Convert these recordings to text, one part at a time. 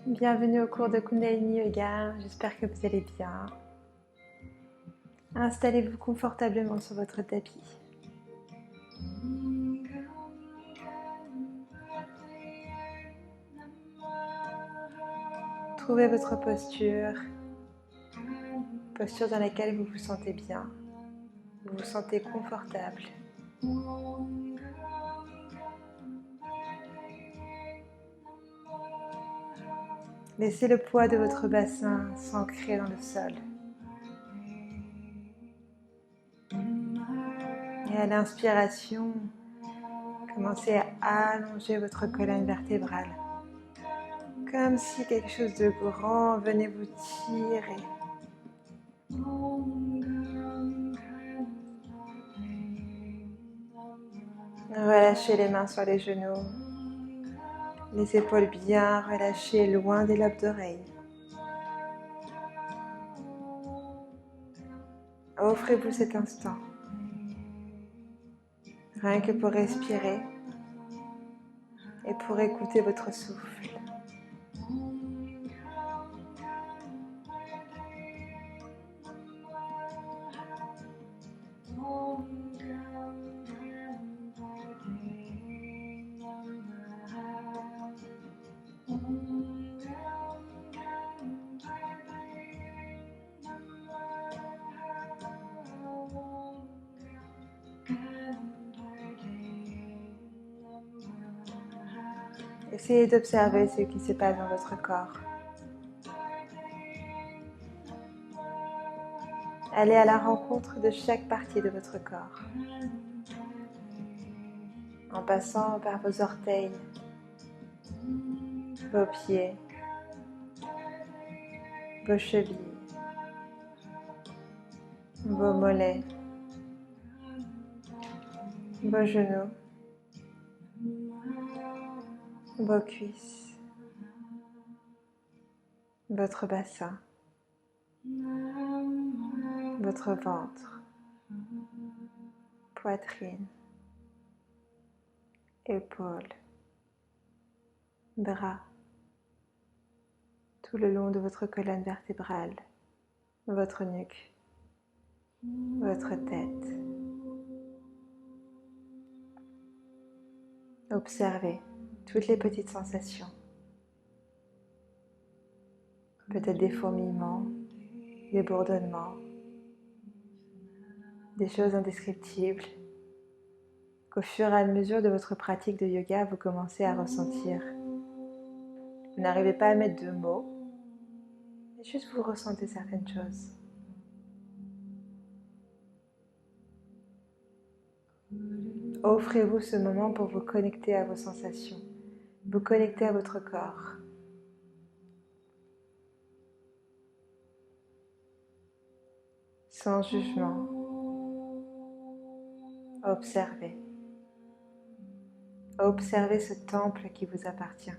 Bienvenue au cours de Kundalini Yoga, j'espère que vous allez bien. Installez-vous confortablement sur votre tapis. Trouvez votre posture dans laquelle vous vous sentez bien, vous vous sentez confortable. Laissez le poids de votre bassin s'ancrer dans le sol. Et à l'inspiration, commencez à allonger votre colonne vertébrale. Comme si quelque chose de grand venait vous tirer. Relâchez les mains sur les genoux. Les épaules bien relâchées loin des lobes d'oreilles. Offrez-vous cet instant. Rien que pour respirer et pour écouter votre souffle. Essayez d'observer ce qui se passe dans votre corps. Allez à la rencontre de chaque partie de votre corps. En passant par vos orteils, vos pieds, vos chevilles, vos mollets, vos genoux, vos cuisses, votre bassin, votre ventre, poitrine, épaules, bras, tout le long de votre colonne vertébrale, votre nuque, votre tête. Observez toutes les petites sensations. Peut-être des fourmillements, des bourdonnements, des choses indescriptibles qu'au fur et à mesure de votre pratique de yoga, vous commencez à ressentir. Vous n'arrivez pas à mettre de mots, mais juste vous ressentez certaines choses. Offrez-vous ce moment pour vous connecter à vos sensations, vous connecter à votre corps. Sans jugement, observez. Observez ce temple qui vous appartient.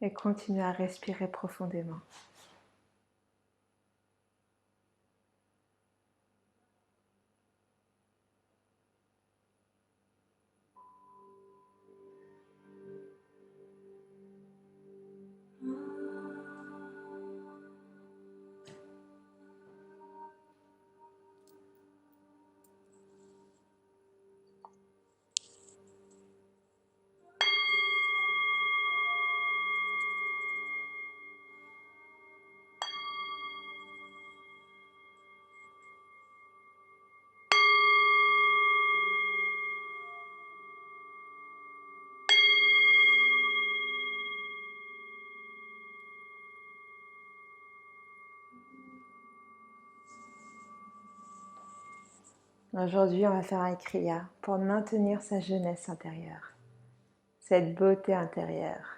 Et continuez à respirer profondément. Aujourd'hui, on va faire un kriya pour maintenir sa jeunesse intérieure, cette beauté intérieure.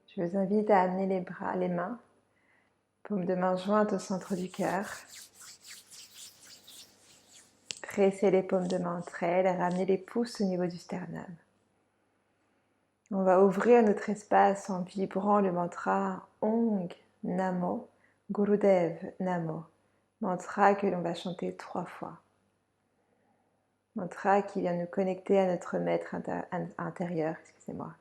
Je vous invite à amener les mains, paumes de main jointes au centre du cœur. Pressez les paumes de main entre elles, ramenez les pouces au niveau du sternum. On va ouvrir notre espace en vibrant le mantra Ong Namo Gurudev Namo. Mantra que l'on va chanter 3 fois. Mantra qui vient nous connecter à notre maître intérieur, excusez-moi.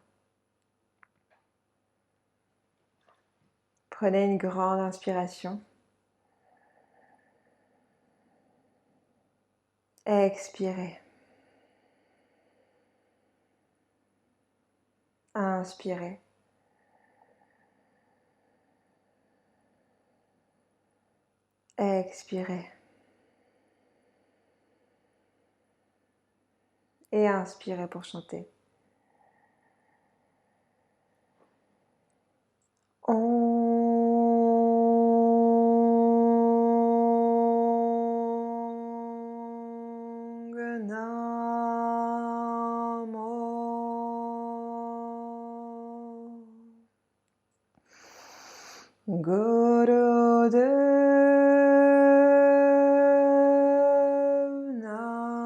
Prenez une grande inspiration. Expirez. Inspirez. Expirez. Et inspirez pour chanter. Ong Namo Gurudev Namo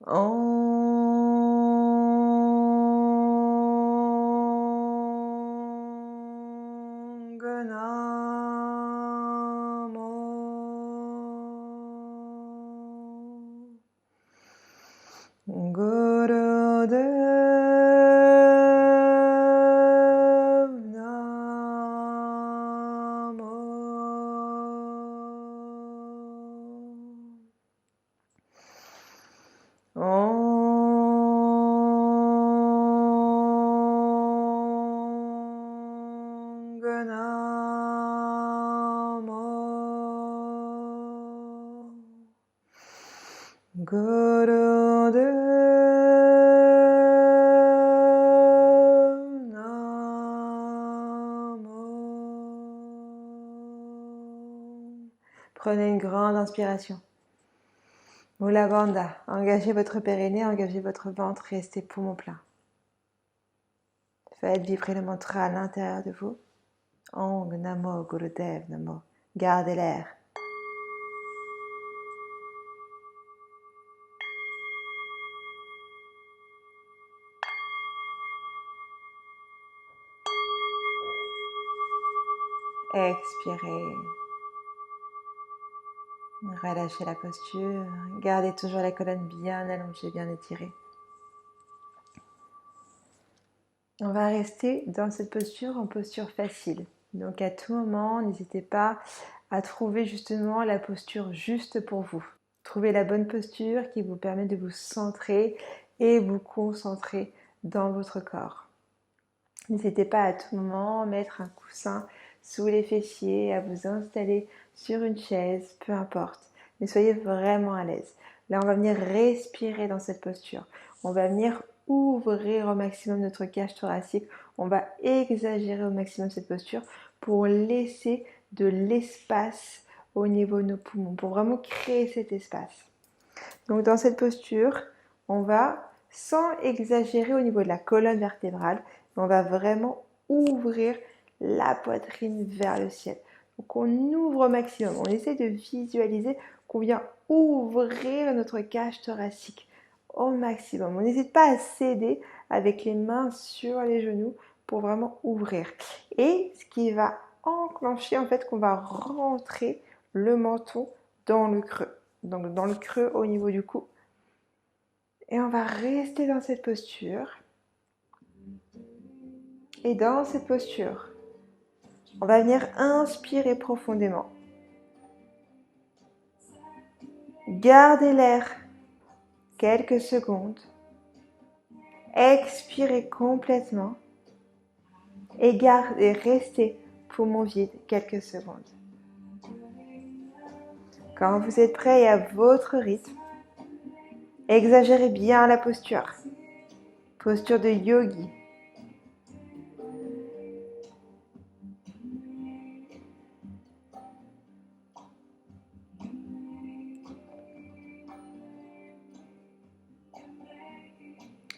Ong Namo Gurudev Namo Ong Namo Gurudev Namo. Prenez une grande inspiration. Mula Bandha, engagez votre périnée, engagez votre ventre, restez poumon plein. Faites vibrer le mantra à l'intérieur de vous. Ong Namo Gurudev Namo. Gardez l'air. Expirez. Relâchez la posture. Gardez toujours la colonne bien allongée, bien étirée. On va rester dans cette posture en posture facile. Donc à tout moment, n'hésitez pas à trouver justement la posture juste pour vous. Trouvez la bonne posture qui vous permet de vous centrer et vous concentrer dans votre corps. N'hésitez pas à tout moment à mettre un coussin sous les fessiers, à vous installer sur une chaise, peu importe. Mais soyez vraiment à l'aise. Là, on va venir respirer dans cette posture. On va venir ouvrir au maximum notre cage thoracique. On va exagérer au maximum cette posture pour laisser de l'espace au niveau de nos poumons, pour vraiment créer cet espace. Donc dans cette posture, on va, sans exagérer au niveau de la colonne vertébrale, on va vraiment ouvrir la poitrine vers le ciel. Donc on ouvre au maximum, on essaie de visualiser qu'on vient ouvrir notre cage thoracique au maximum. On n'hésite pas à céder avec les mains sur les genoux pour vraiment ouvrir. Et ce qui va enclencher en fait qu'on va rentrer le menton dans le creux. Donc dans le creux au niveau du cou. Et on va rester dans cette posture. Et dans cette posture, on va venir inspirer profondément. Gardez l'air quelques secondes. Expirez complètement. Et restez poumon vide quelques secondes. Quand vous êtes prêt et à votre rythme, exagérez bien la posture. Posture de yogi.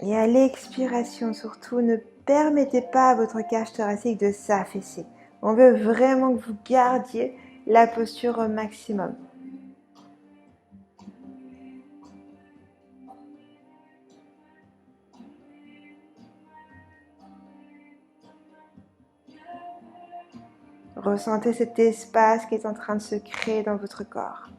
Et à l'expiration surtout, ne permettez pas à votre cage thoracique de s'affaisser. On veut vraiment que vous gardiez la posture au maximum. Ressentez cet espace qui est en train de se créer dans votre corps.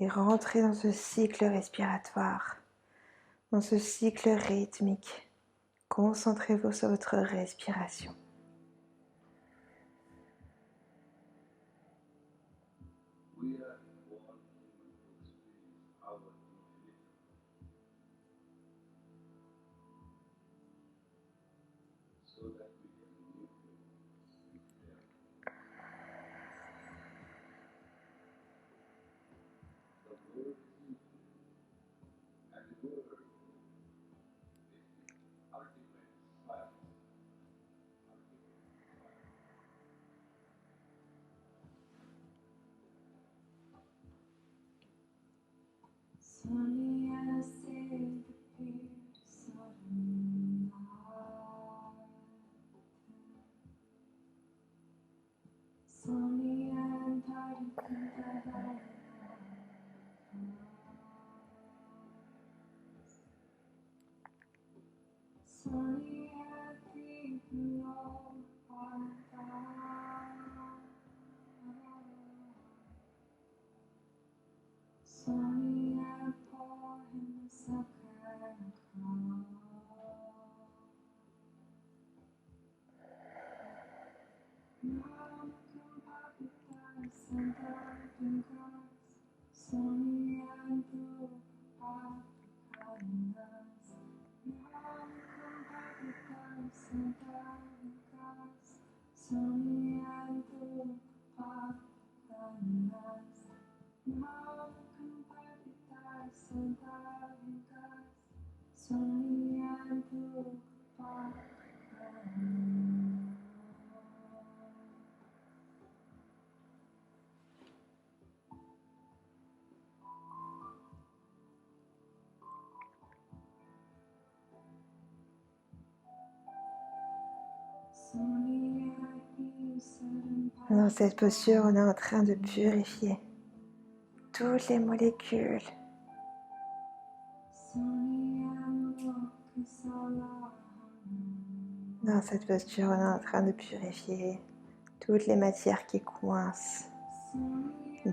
Et rentrez dans ce cycle respiratoire, dans ce cycle rythmique. Concentrez-vous sur votre respiration. Dans cette posture, on est en train de purifier toutes les molécules. Dans cette posture, on est en train de purifier toutes les matières qui coincent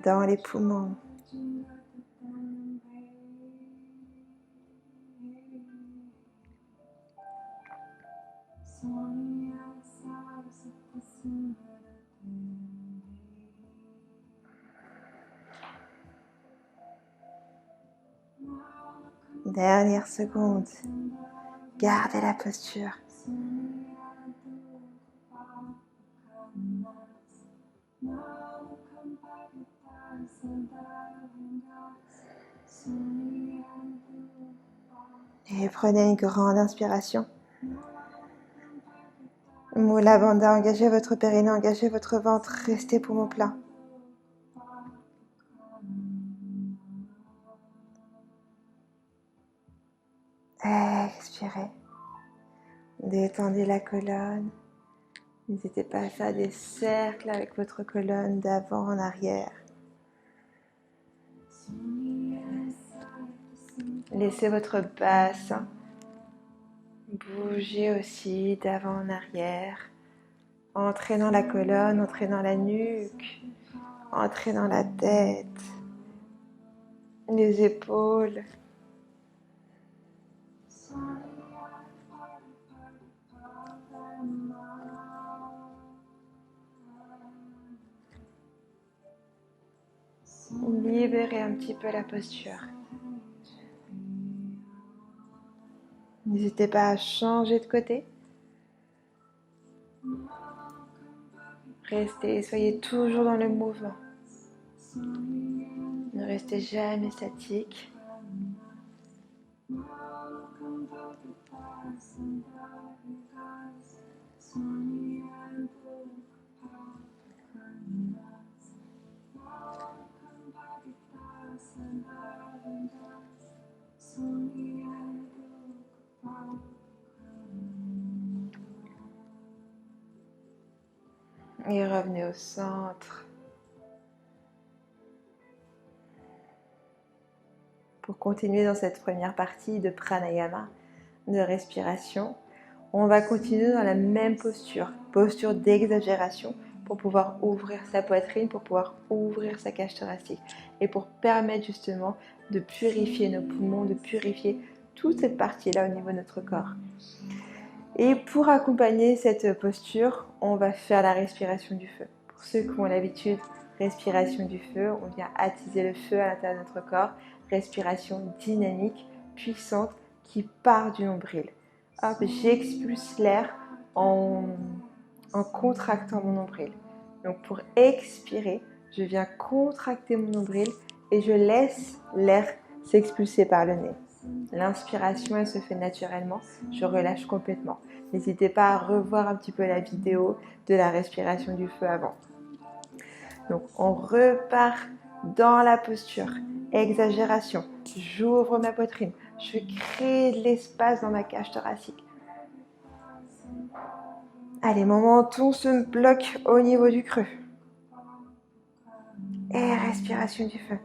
dans les poumons. Dernière seconde, gardez la posture. Et prenez une grande inspiration. Mula Bandha, engagez votre périnée, engagez votre ventre, restez poumon plein. Expirez. Détendez la colonne. N'hésitez pas à faire des cercles avec votre colonne d'avant en arrière. Laissez votre bassin Bougez aussi d'avant en arrière, entraînant la colonne, entraînant la nuque, entraînant la tête, les épaules. Libérez un petit peu la posture. N'hésitez pas à changer de côté. Restez, soyez toujours dans le mouvement. Ne restez jamais statique. Et revenez au centre. Pour continuer dans cette première partie de pranayama, de respiration, on va continuer dans la même posture, posture d'exagération, pour pouvoir ouvrir sa poitrine, pour pouvoir ouvrir sa cage thoracique et pour permettre justement de purifier nos poumons, de purifier toute cette partie-là au niveau de notre corps. Et pour accompagner cette posture, on va faire la respiration du feu. Pour ceux qui ont l'habitude, respiration du feu, on vient attiser le feu à l'intérieur de notre corps, respiration dynamique, puissante, qui part du nombril. Hop, j'expulse l'air en contractant mon nombril. Donc pour expirer, je viens contracter mon nombril et je laisse l'air s'expulser par le nez. L'inspiration, elle se fait naturellement, je relâche complètement. N'hésitez pas à revoir un petit peu la vidéo de la respiration du feu avant. Donc on repart dans la posture, exagération, j'ouvre ma poitrine, je crée de l'espace dans ma cage thoracique. Allez, mon menton se bloque au niveau du creux. Et respiration du feu.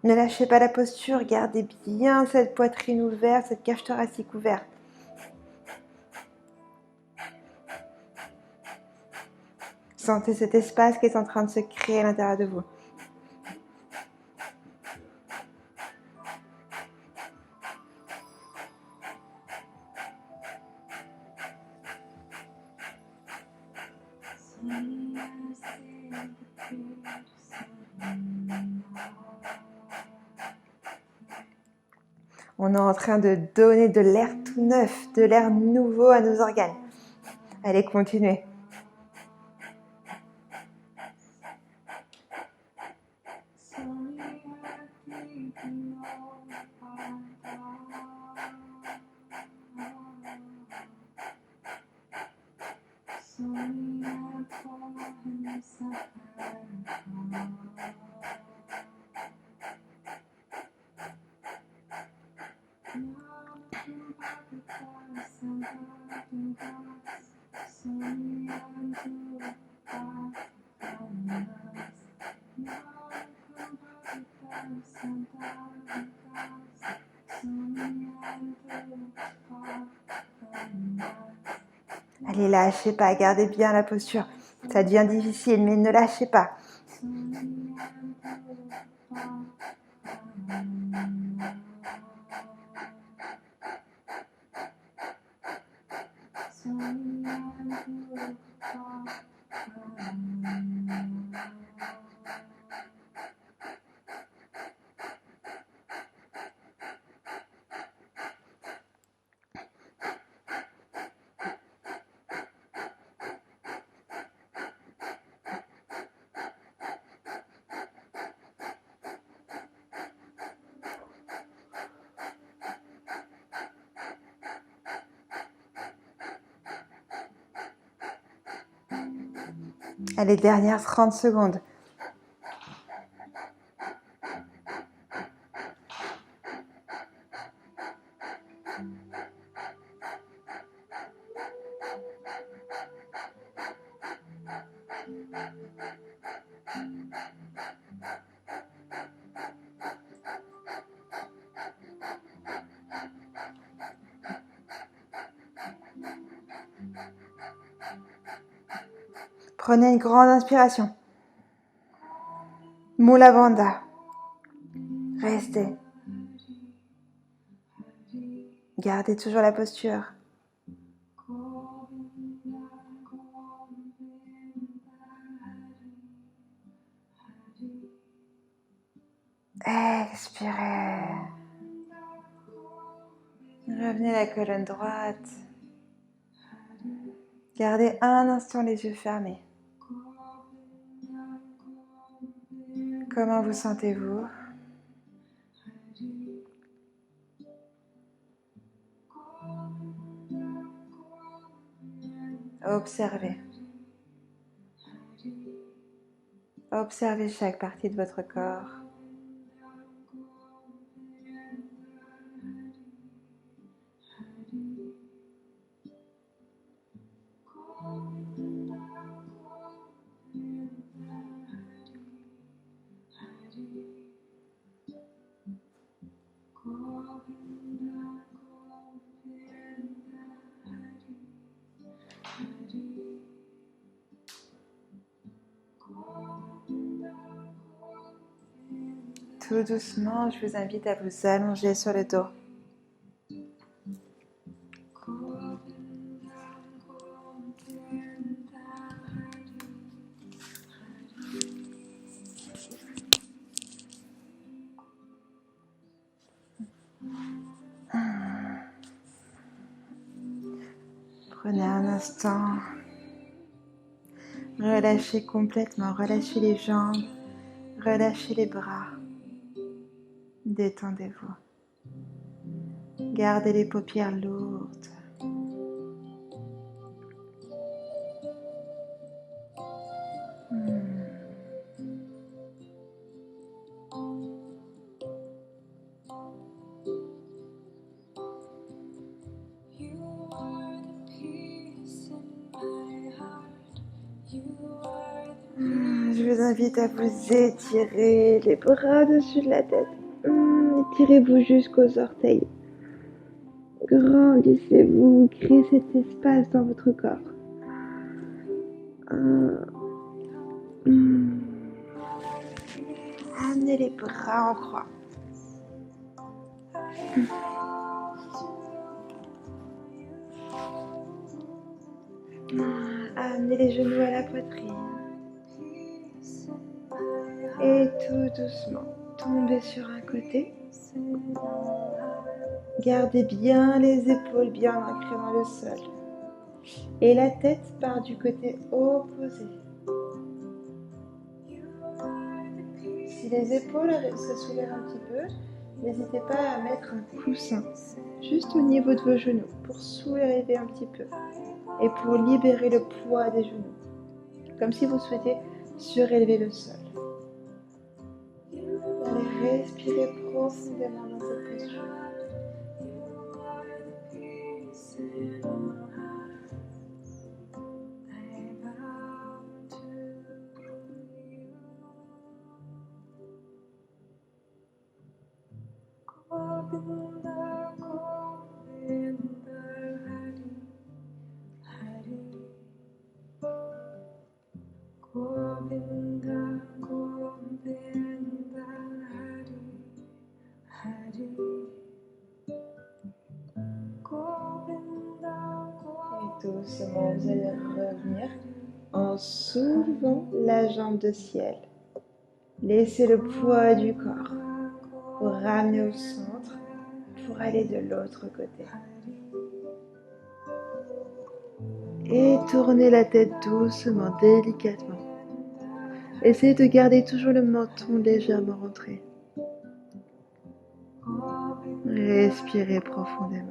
Ne lâchez pas la posture, gardez bien cette poitrine ouverte, cette cage thoracique ouverte. Sentez cet espace qui est en train de se créer à l'intérieur de vous. On est en train de donner de l'air tout neuf, de l'air nouveau à nos organes. Allez, continuez. Allez, lâchez pas, gardez bien la posture. Ça devient difficile, mais ne lâchez pas. Allez, dernière 30 secondes. Prenez une grande inspiration. Mula Bandha. Restez. Gardez toujours la posture. Expirez. Revenez la colonne droite. Gardez un instant les yeux fermés. Comment vous sentez-vous? Observez. Observez chaque partie de votre corps. Tout doucement, je vous invite à vous allonger sur le dos. Prenez un instant. Relâchez complètement, relâchez les jambes, relâchez les bras. Détendez-vous. Gardez les paupières lourdes. Je vous invite à vous étirer les bras au-dessus de la tête. Étirez-vous jusqu'aux orteils. Grandissez-vous, créez cet espace dans votre corps. Amenez les bras en croix. Amenez les genoux à la poitrine. Et tout doucement, tombez sur un côté. Gardez bien les épaules bien ancrées dans le sol. Et la tête part du côté opposé. Si les épaules se soulèvent un petit peu, n'hésitez pas à mettre un coussin juste au niveau de vos genoux pour soulever un petit peu et pour libérer le poids des genoux, comme si vous souhaitiez surélever le sol. Allez, respirez profondément dans cette posture. Et doucement, vous allez revenir en soulevant la jambe de ciel. Laissez le poids du corps vous ramener au centre pour aller de l'autre côté. Et tournez la tête doucement, délicatement. Essayez de garder toujours le menton légèrement rentré. Respirez profondément.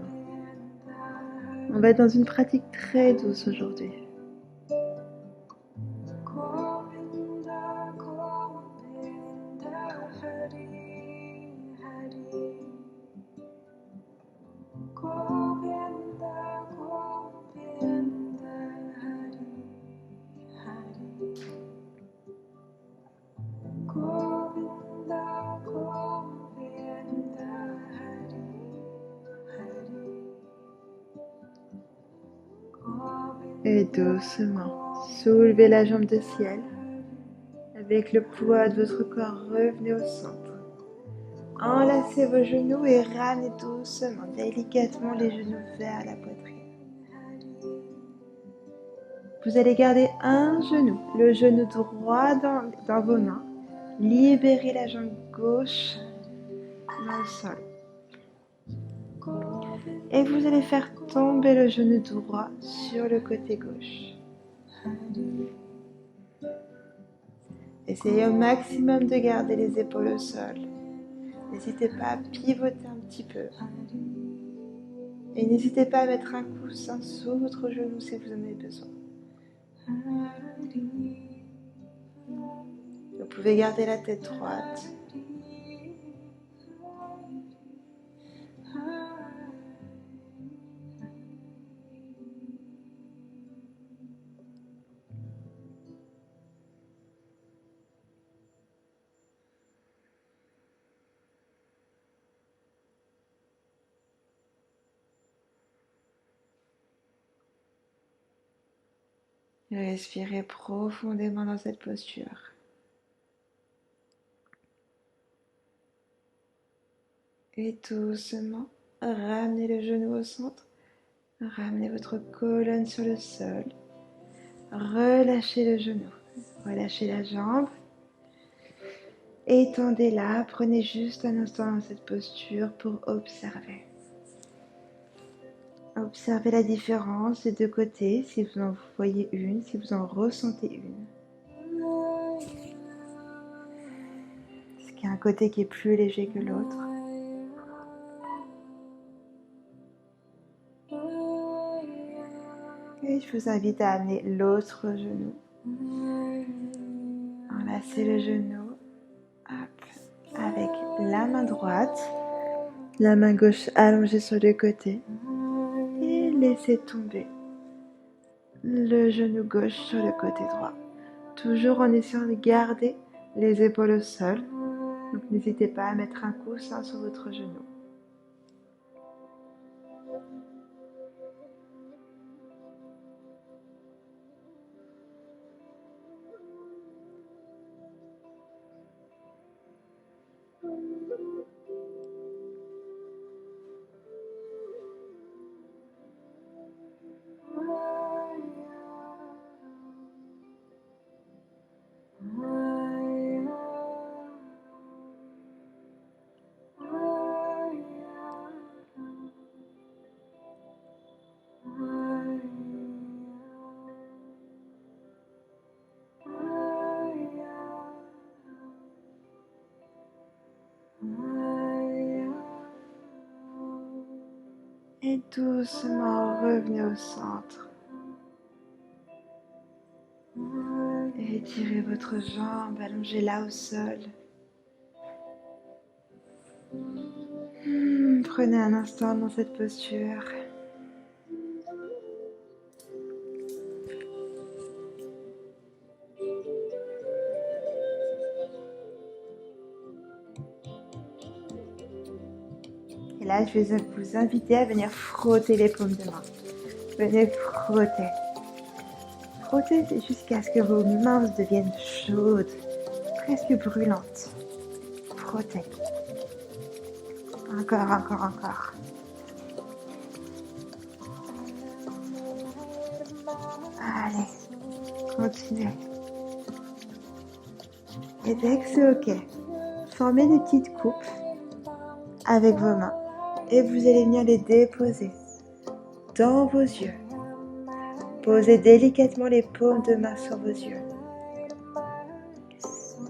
On va être dans une pratique très douce aujourd'hui. Et doucement, soulevez la jambe de ciel. Avec le poids de votre corps, revenez au centre. Enlacez vos genoux et ramenez doucement, délicatement les genoux vers la poitrine. Vous allez garder un genou, le genou droit dans vos mains. Libérez la jambe gauche dans le sol. Et vous allez faire tomber le genou droit sur le côté gauche. Essayez au maximum de garder les épaules au sol. N'hésitez pas à pivoter un petit peu. Et n'hésitez pas à mettre un coussin sous votre genou si vous en avez besoin. Vous pouvez garder la tête droite. Respirez profondément dans cette posture. Et doucement, ramenez le genou au centre. Ramenez votre colonne sur le sol. Relâchez le genou. Relâchez la jambe. Étendez-la. Prenez juste un instant dans cette posture pour observer. Observez la différence des deux côtés, si vous en voyez une, si vous en ressentez une. Est-ce qu'il y a un côté qui est plus léger que l'autre? Et je vous invite à amener l'autre genou. Enlacez le genou. Hop. Avec la main droite, la main gauche allongée sur le côté. Et laissez tomber le genou gauche sur le côté droit. Toujours en essayant de garder les épaules au sol. Donc n'hésitez pas à mettre un coussin sur votre genou. Et doucement revenez au centre. Et étirez votre jambe, allongez-la au sol. Prenez un instant dans cette posture. Et là, je vais vous inviter à venir frotter les paumes de main. Venez frotter. Frottez jusqu'à ce que vos mains deviennent chaudes, presque brûlantes. Frottez. Encore, encore, encore. Allez, continuez. Et dès que c'est ok, formez des petites coupes avec vos mains. Et vous allez venir les déposer dans vos yeux. Posez délicatement les paumes de main sur vos yeux.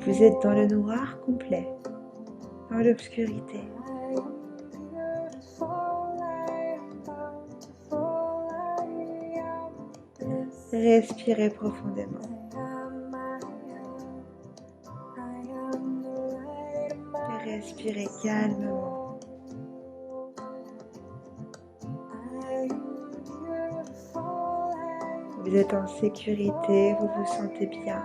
Vous êtes dans le noir complet, dans l'obscurité. Respirez profondément. Et respirez calmement. Vous êtes en sécurité, vous vous sentez bien.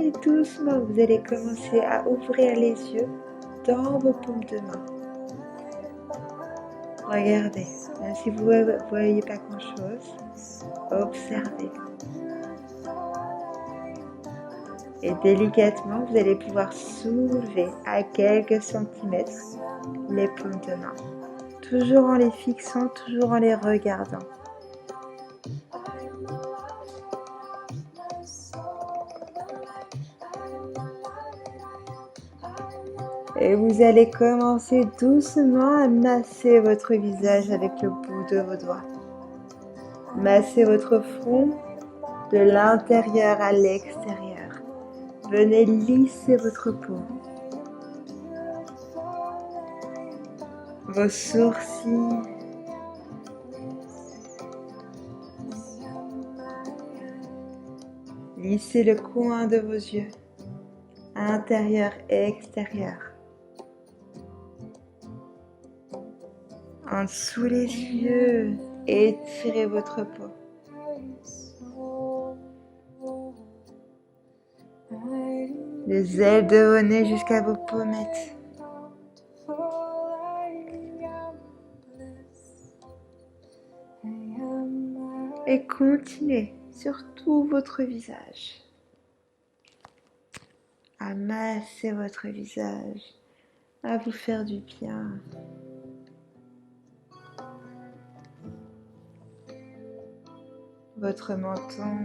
Et doucement, vous allez commencer à ouvrir les yeux dans vos paumes de main. Regardez, même si vous ne voyez pas grand-chose, observez. Et délicatement, vous allez pouvoir soulever à quelques centimètres les paumes de main. Toujours en les fixant, toujours en les regardant. Et vous allez commencer doucement à masser votre visage avec le bout de vos doigts. Massez votre front de l'intérieur à l'extérieur. Venez lisser votre peau. Vos sourcils. Lissez le coin de vos yeux, intérieur et extérieur. En dessous les yeux, étirez votre peau. Les ailes de vos nez jusqu'à vos pommettes. Et continuez sur tout votre visage à masser votre visage, à vous faire du bien. Votre menton,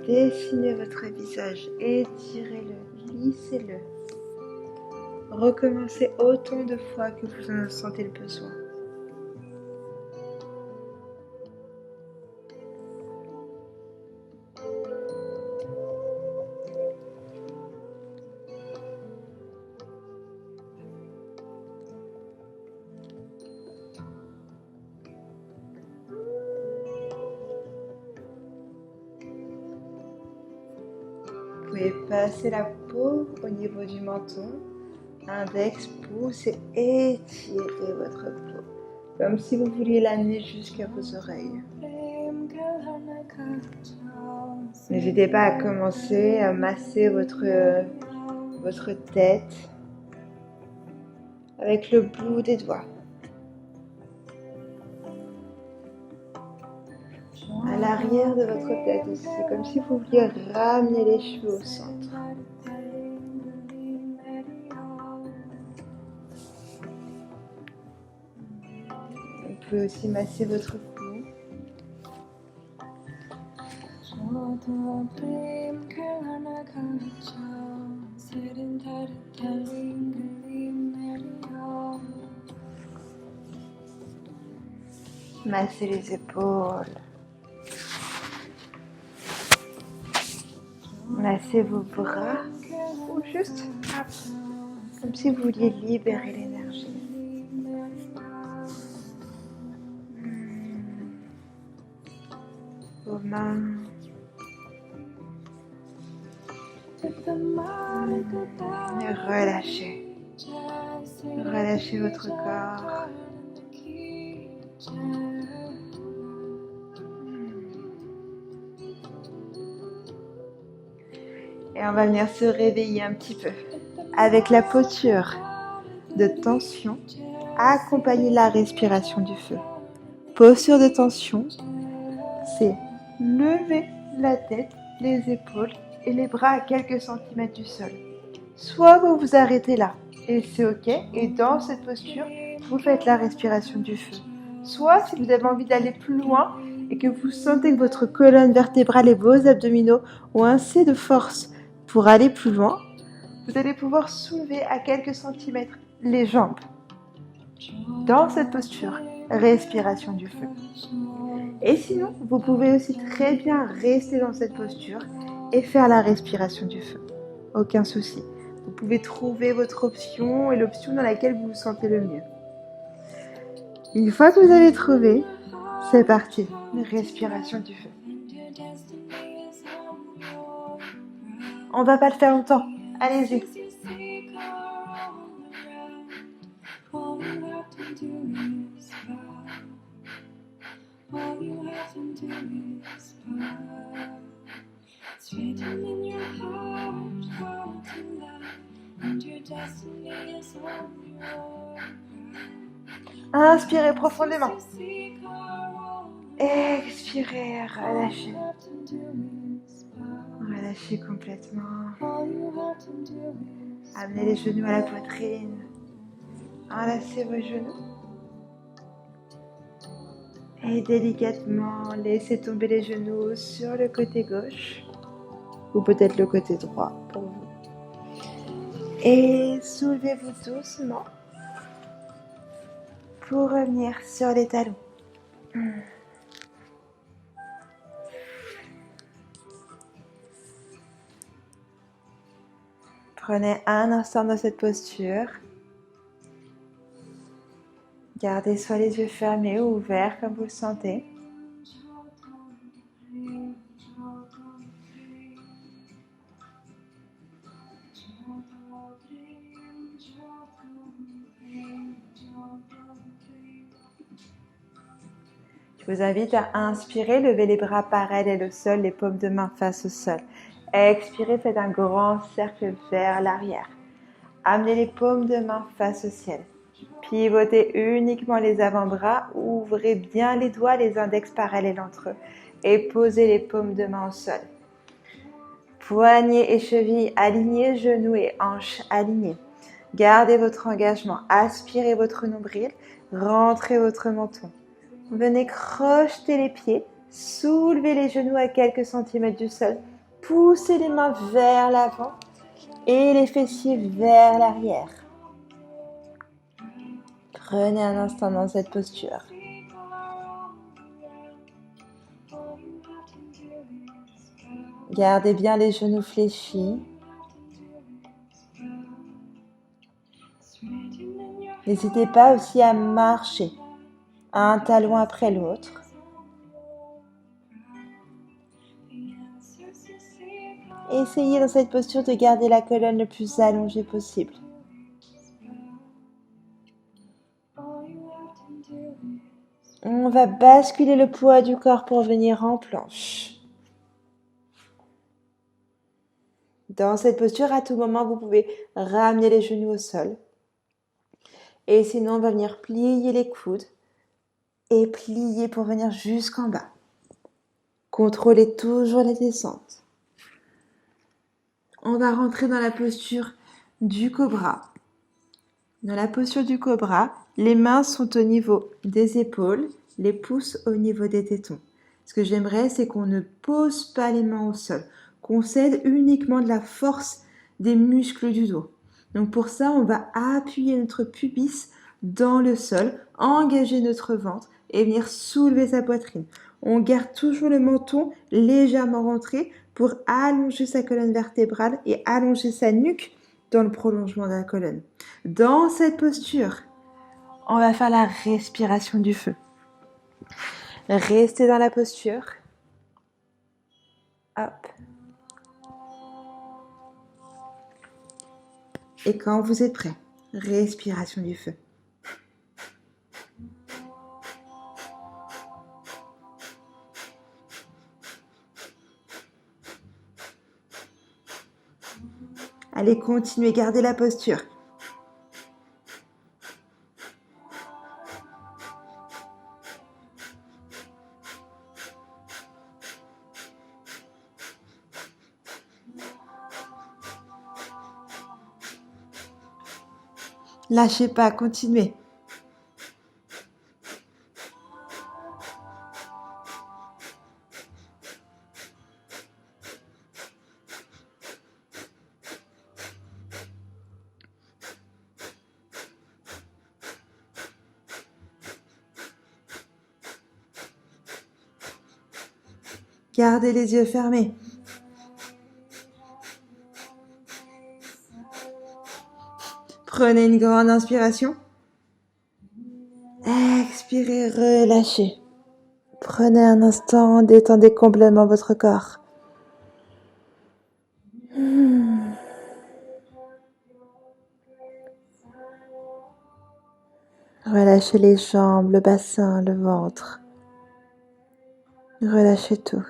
dessinez votre visage, étirez-le, lissez-le. Recommencez autant de fois que vous en sentez le besoin. Vous pouvez passer la peau au niveau du menton, index, pouce et étirez votre peau, comme si vous vouliez l'amener jusqu'à vos oreilles. N'hésitez pas à commencer à masser votre tête avec le bout des doigts. À l'arrière de votre tête aussi, comme si vous vouliez ramener les cheveux au centre. Vous pouvez aussi masser votre cou. Massez les épaules. Massez vos bras ou juste comme si vous vouliez libérer l'énergie. Vos mains. Et relâchez. Relâchez votre corps. Et on va venir se réveiller un petit peu avec la posture de tension, accompagner la respiration du feu. Posture de tension, c'est lever la tête, les épaules et les bras à quelques centimètres du sol. Soit vous vous arrêtez là et c'est ok, et dans cette posture, vous faites la respiration du feu. Soit si vous avez envie d'aller plus loin et que vous sentez que votre colonne vertébrale et vos abdominaux ont assez de force pour aller plus loin, vous allez pouvoir soulever à quelques centimètres les jambes. Dans cette posture, respiration du feu. Et sinon, vous pouvez aussi très bien rester dans cette posture et faire la respiration du feu. Aucun souci. Vous pouvez trouver votre option et l'option dans laquelle vous vous sentez le mieux. Une fois que vous avez trouvé, c'est parti. Respiration du feu. On va pas le faire longtemps. Allez-y. Inspirez profondément. Expirez, relâchez. Relâchez complètement. Amenez les genoux à la poitrine. Enlacez vos genoux. Et délicatement, laissez tomber les genoux sur le côté gauche. Ou peut-être le côté droit pour vous. Et soulevez-vous doucement pour revenir sur les talons. Prenez un instant dans cette posture. Gardez soit les yeux fermés ou ouverts comme vous le sentez. Je vous invite à inspirer, levez les bras parallèles le sol, les paumes de main face au sol. Expirez, faites un grand cercle vers l'arrière. Amenez les paumes de main face au ciel. Pivotez uniquement les avant-bras, ouvrez bien les doigts, les index parallèles entre eux et posez les paumes de main au sol. Poignets et chevilles alignés, genoux et hanches alignés. Gardez votre engagement, aspirez votre nombril, rentrez votre menton. Venez crocheter les pieds, soulevez les genoux à quelques centimètres du sol, poussez les mains vers l'avant et les fessiers vers l'arrière. Prenez un instant dans cette posture. Gardez bien les genoux fléchis. N'hésitez pas aussi à marcher, un talon après l'autre. Essayez dans cette posture de garder la colonne le plus allongée possible. On va basculer le poids du corps pour venir en planche. Dans cette posture, à tout moment, vous pouvez ramener les genoux au sol. Et sinon, on va venir plier les coudes et plier pour venir jusqu'en bas. Contrôlez toujours la descente. On va rentrer dans la posture du cobra. Dans la posture du cobra, les mains sont au niveau des épaules, les pouces au niveau des tétons. Ce que j'aimerais, c'est qu'on ne pose pas les mains au sol, qu'on cède uniquement de la force des muscles du dos. Donc pour ça, on va appuyer notre pubis dans le sol, engager notre ventre et venir soulever sa poitrine. On garde toujours le menton légèrement rentré pour allonger sa colonne vertébrale et allonger sa nuque dans le prolongement de la colonne. Dans cette posture, on va faire la respiration du feu. Restez dans la posture. Hop. Et quand vous êtes prêt, respiration du feu. Allez, continuez, gardez la posture. Lâchez pas, continuez. Gardez les yeux fermés. Prenez une grande inspiration. Expirez, relâchez. Prenez un instant, détendez complètement votre corps. Relâchez les jambes, le bassin, le ventre. Relâchez tout.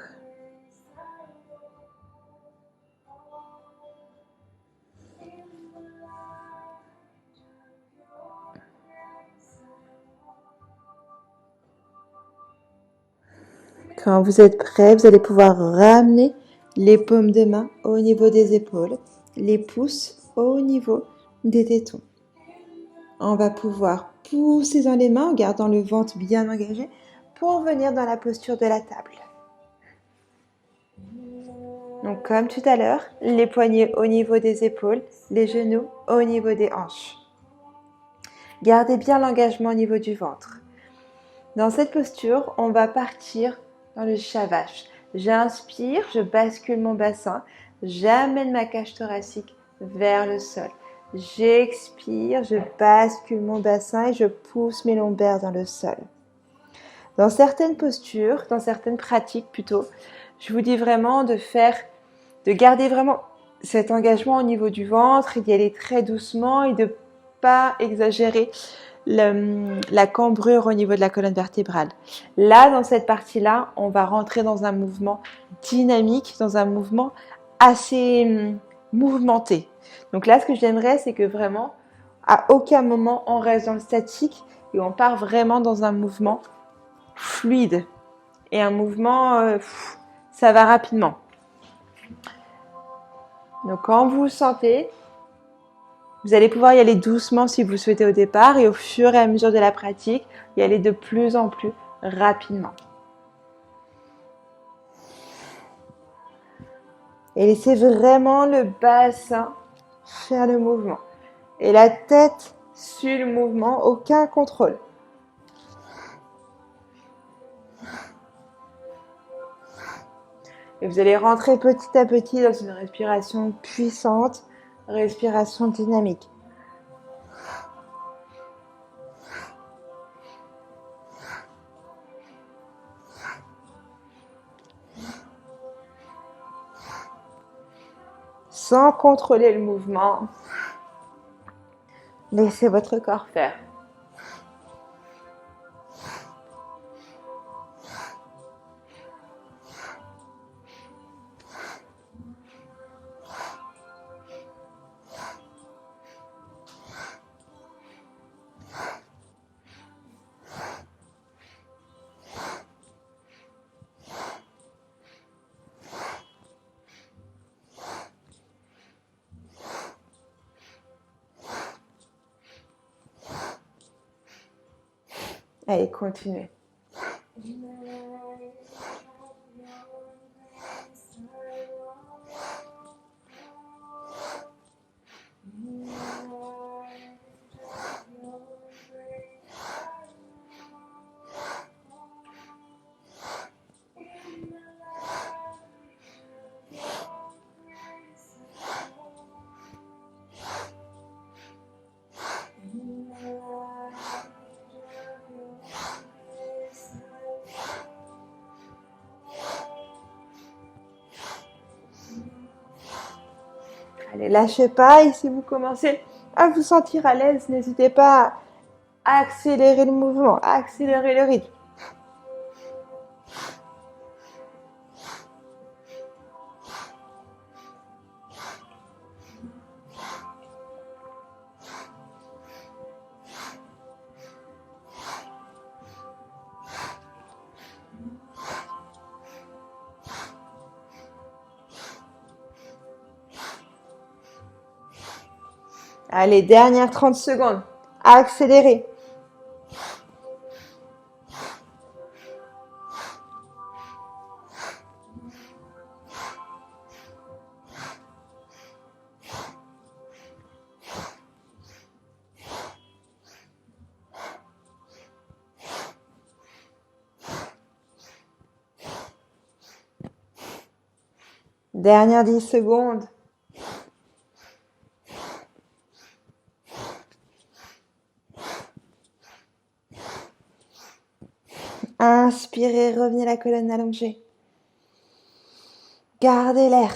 Quand vous êtes prêt, vous allez pouvoir ramener les paumes de main au niveau des épaules, les pouces au niveau des tétons. On va pouvoir pousser dans les mains en gardant le ventre bien engagé pour venir dans la posture de la table. Donc comme tout à l'heure, les poignets au niveau des épaules, les genoux au niveau des hanches. Gardez bien l'engagement au niveau du ventre. Dans cette posture, on va partir dans le Shavasana. J'inspire, je bascule mon bassin, j'amène ma cage thoracique vers le sol. J'expire, je bascule mon bassin et je pousse mes lombaires dans le sol. Dans certaines postures, dans certaines pratiques plutôt, je vous dis vraiment de garder vraiment cet engagement au niveau du ventre et d'y aller très doucement et de ne pas exagérer la cambrure au niveau de la colonne vertébrale. Là, dans cette partie-là, on va rentrer dans un mouvement dynamique, dans un mouvement assez mouvementé. Donc là, ce que j'aimerais, c'est que vraiment, à aucun moment, on reste dans le statique et on part vraiment dans un mouvement fluide. Et un mouvement, ça va rapidement. Donc quand vous sentez, vous allez pouvoir y aller doucement si vous le souhaitez au départ et au fur et à mesure de la pratique, y aller de plus en plus rapidement. Et laissez vraiment le bassin faire le mouvement. Et la tête suit le mouvement, aucun contrôle. Et vous allez rentrer petit à petit dans une respiration puissante, respiration dynamique. Sans contrôler le mouvement, laissez votre corps faire. Allez, continuez. Allez, lâchez pas et si vous commencez à vous sentir à l'aise, n'hésitez pas à accélérer le mouvement, à accélérer le rythme. Allez, dernière 30 secondes. Accélérez. Dernière 10 secondes. Inspirez, revenez la colonne allongée. Gardez l'air.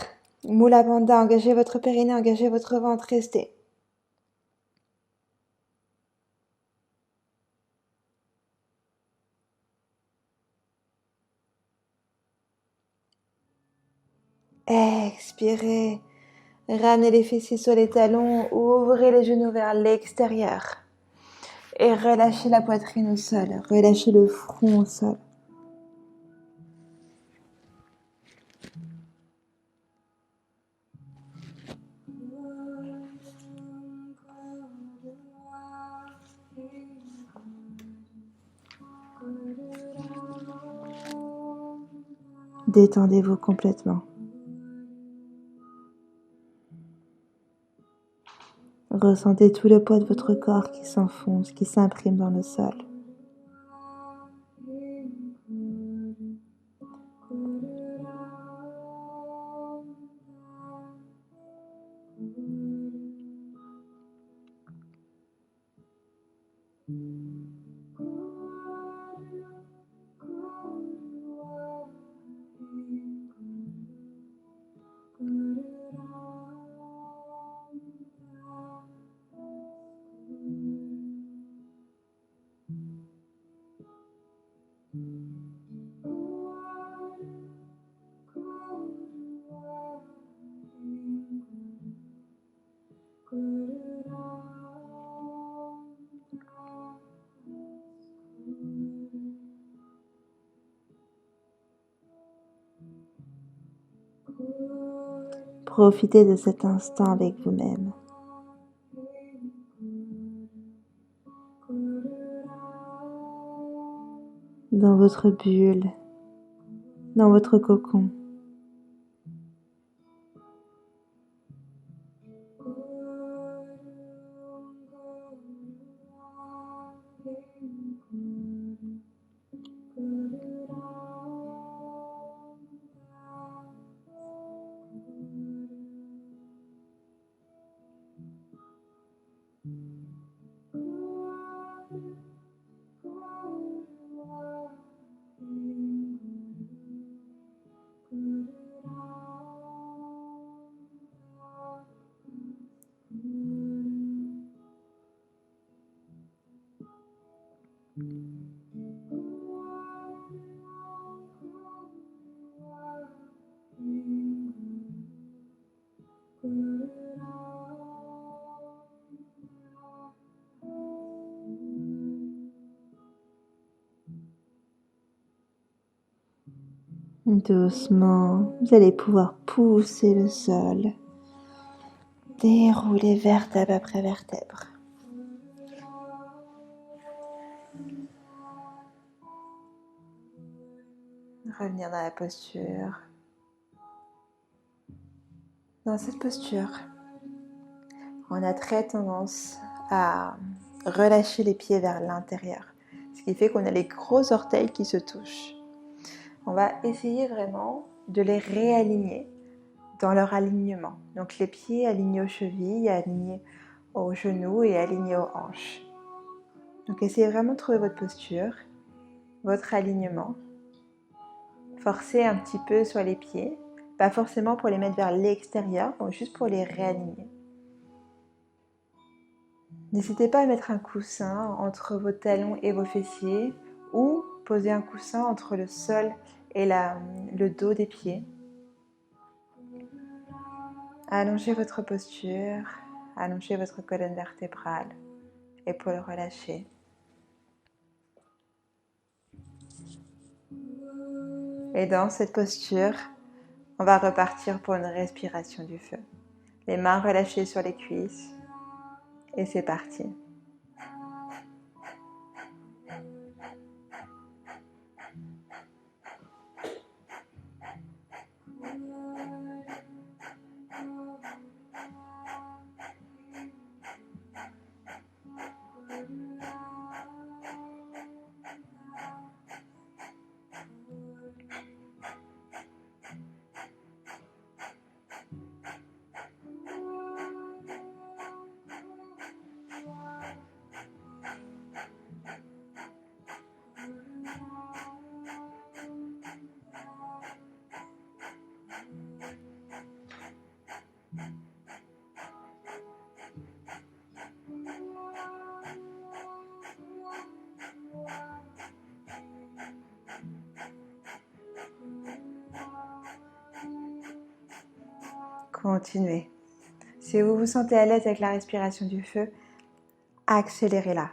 Mula Bandha, engagez votre périnée, engagez votre ventre, restez. Expirez. Ramenez les fessiers sur les talons, ouvrez les genoux vers l'extérieur. Et relâchez la poitrine au sol, relâchez le front au sol. Détendez-vous complètement. Ressentez tout le poids de votre corps qui s'enfonce, qui s'imprime dans le sol. Profitez de cet instant avec vous-même. Dans votre bulle, dans votre cocon. Doucement, vous allez pouvoir pousser le sol, dérouler vertèbre après vertèbre. Revenir dans la posture. Dans cette posture, on a très tendance à relâcher les pieds vers l'intérieur, ce qui fait qu'on a les gros orteils qui se touchent. On va essayer vraiment de les réaligner dans leur alignement. Donc les pieds alignés aux chevilles, alignés aux genoux et alignés aux hanches. Donc essayez vraiment de trouver votre posture, votre alignement. Forcez un petit peu sur les pieds, pas forcément pour les mettre vers l'extérieur, donc juste pour les réaligner. N'hésitez pas à mettre un coussin entre vos talons et vos fessiers ou poser un coussin entre le sol et le dos des pieds. Allongez votre posture, allongez votre colonne vertébrale, épaules relâchées. Et dans cette posture, on va repartir pour une respiration du feu. Les mains relâchées sur les cuisses et c'est parti. Continuez. Si vous vous sentez à l'aise avec la respiration du feu, accélérez-la.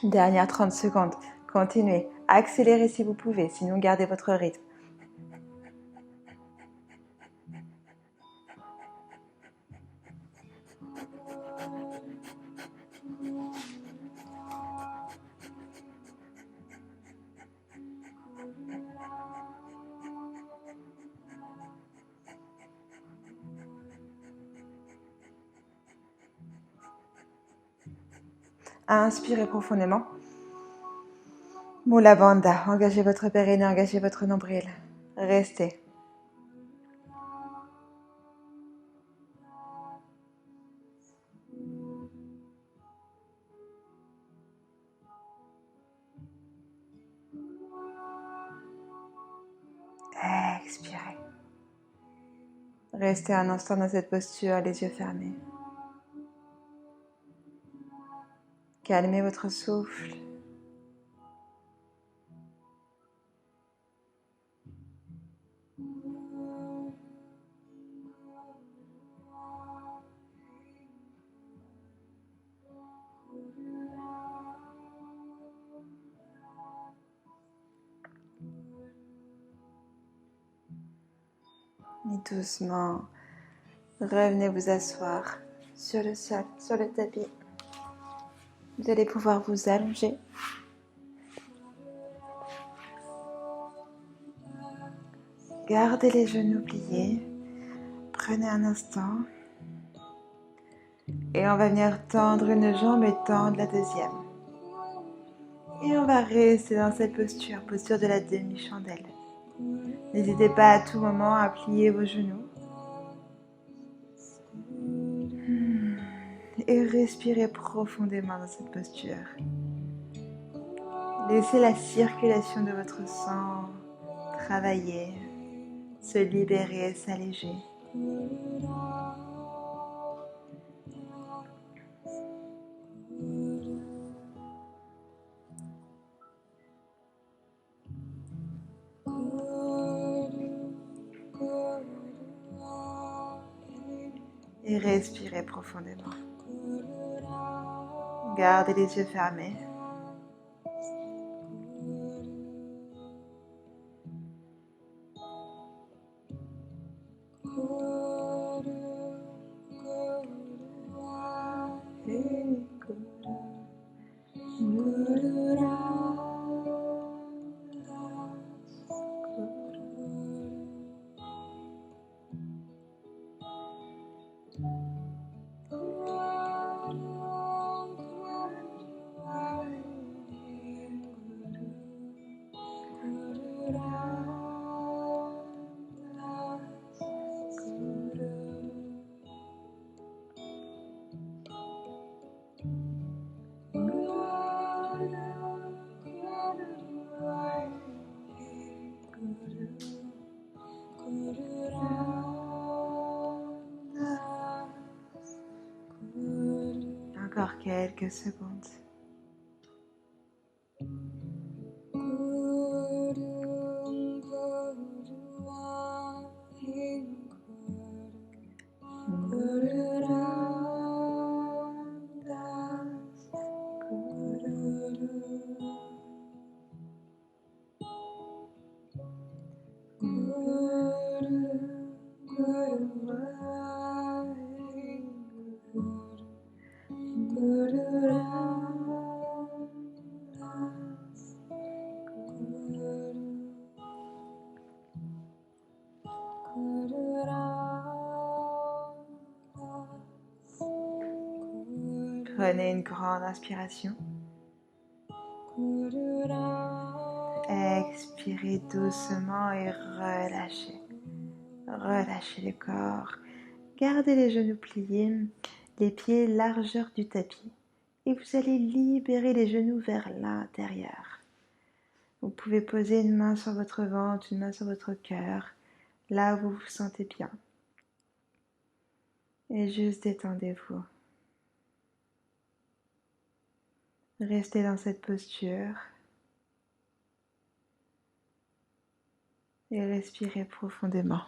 Dernière 30 secondes. Continuez. Accélérez si vous pouvez, sinon gardez votre rythme. Inspirez profondément. Mula Bandha, engagez votre périnée, engagez votre nombril. Restez. Expirez. Restez un instant dans cette posture, les yeux fermés. Calmez votre souffle. Et doucement, revenez vous asseoir sur le sol, sur le tapis. Vous allez pouvoir vous allonger. Gardez les genoux pliés. Prenez un instant. Et on va venir tendre une jambe et tendre la deuxième. Et on va rester dans cette posture, posture de la demi-chandelle. N'hésitez pas à tout moment à plier vos genoux. Et respirez profondément dans cette posture. Laissez la circulation de votre sang travailler, se libérer, s'alléger. Et respirez profondément. Gardez les yeux fermés. Encore quelques secondes. Prenez une grande inspiration. Expirez doucement et relâchez. Relâchez le corps. Gardez les genoux pliés, les pieds largeur du tapis. Et vous allez libérer les genoux vers l'intérieur. Vous pouvez poser une main sur votre ventre, une main sur votre cœur, là où vous vous sentez bien. Et juste détendez-vous. Restez dans cette posture. Et respirez profondément.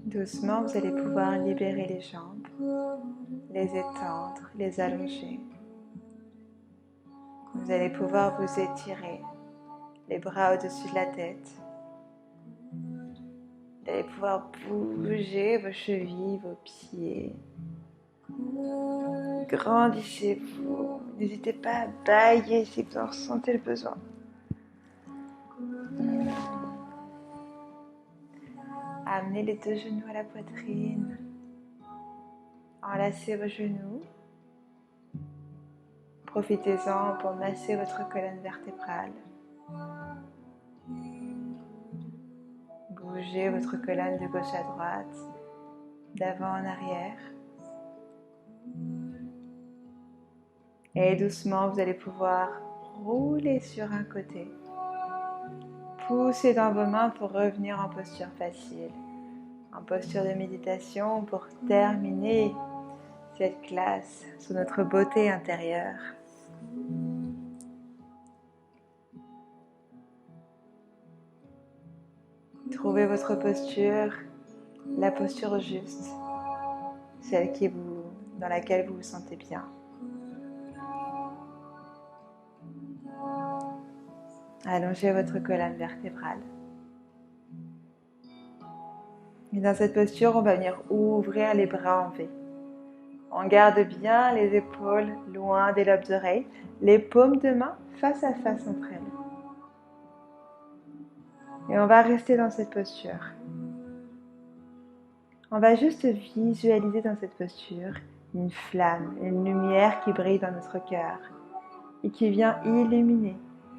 Doucement, vous allez pouvoir libérer les jambes, les étendre, les allonger. Vous allez pouvoir vous étirer, les bras au-dessus de la tête. Vous allez pouvoir bouger vos chevilles, vos pieds. Grandissez-vous. N'hésitez pas à bâiller si vous en ressentez le besoin. Amenez les deux genoux à la poitrine. Enlacez vos genoux. Profitez-en pour masser votre colonne vertébrale. Bougez votre colonne de gauche à droite, d'avant en arrière. Et doucement, vous allez pouvoir rouler sur un côté. Poussez dans vos mains pour revenir en posture facile, en posture de méditation pour terminer cette classe sur notre beauté intérieure. Trouvez votre posture, la posture juste, celle dans laquelle vous vous sentez bien. Allongez votre colonne vertébrale. Et dans cette posture, on va venir ouvrir les bras en V. On garde bien les épaules loin des lobes d'oreilles, les paumes de main face à face entre elles. Et on va rester dans cette posture. On va juste visualiser dans cette posture une flamme, une lumière qui brille dans notre cœur. et qui vient illuminer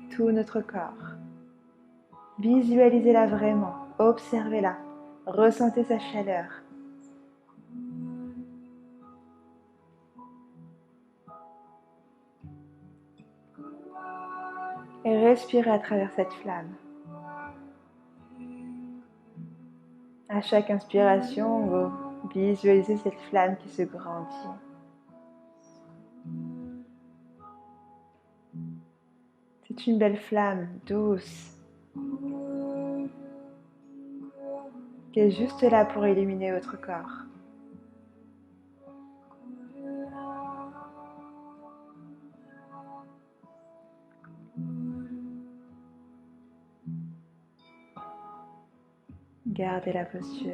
tout notre corps. Visualisez-la vraiment, observez-la, ressentez sa chaleur. Et respirez à travers cette flamme. À chaque inspiration, vous visualisez cette flamme qui se grandit. C'est une belle flamme douce qui est juste là pour illuminer votre corps. Gardez la posture.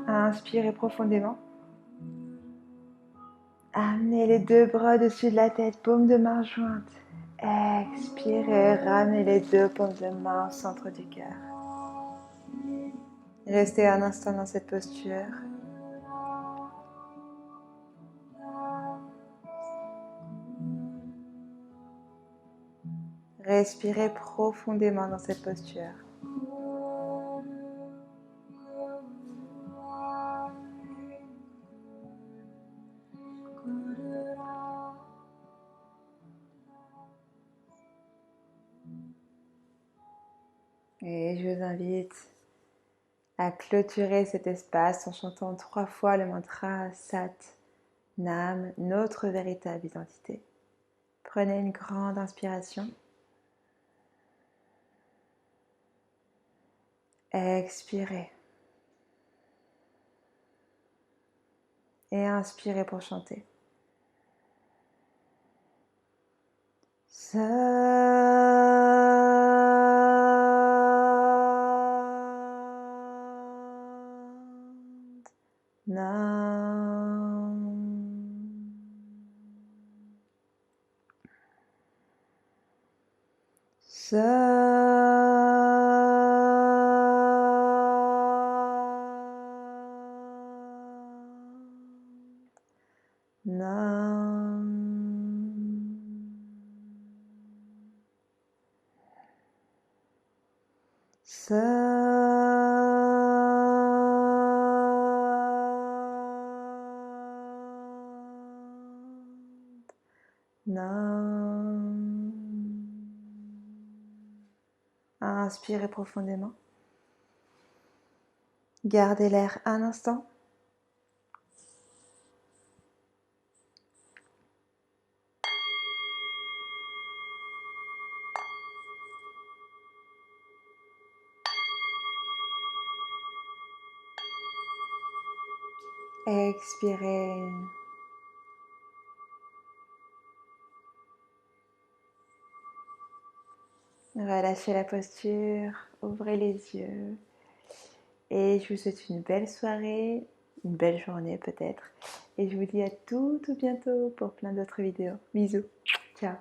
Inspirez profondément. Amenez les deux bras au-dessus de la tête, paume de main jointe. Expirez, ramenez les deux paumes de main au centre du cœur. Restez un instant dans cette posture. Respirez profondément dans cette posture. Et je vous invite à clôturer cet espace en chantant 3 fois le mantra Sat Nam, notre véritable identité. Prenez une grande inspiration. Expirez. Et inspirez pour chanter. Inspirez profondément. Gardez l'air un instant. Expirez. Relâchez la posture, ouvrez les yeux. Et je vous souhaite une belle soirée, une belle journée peut-être. Et je vous dis à tout bientôt pour plein d'autres vidéos. Bisous. Ciao.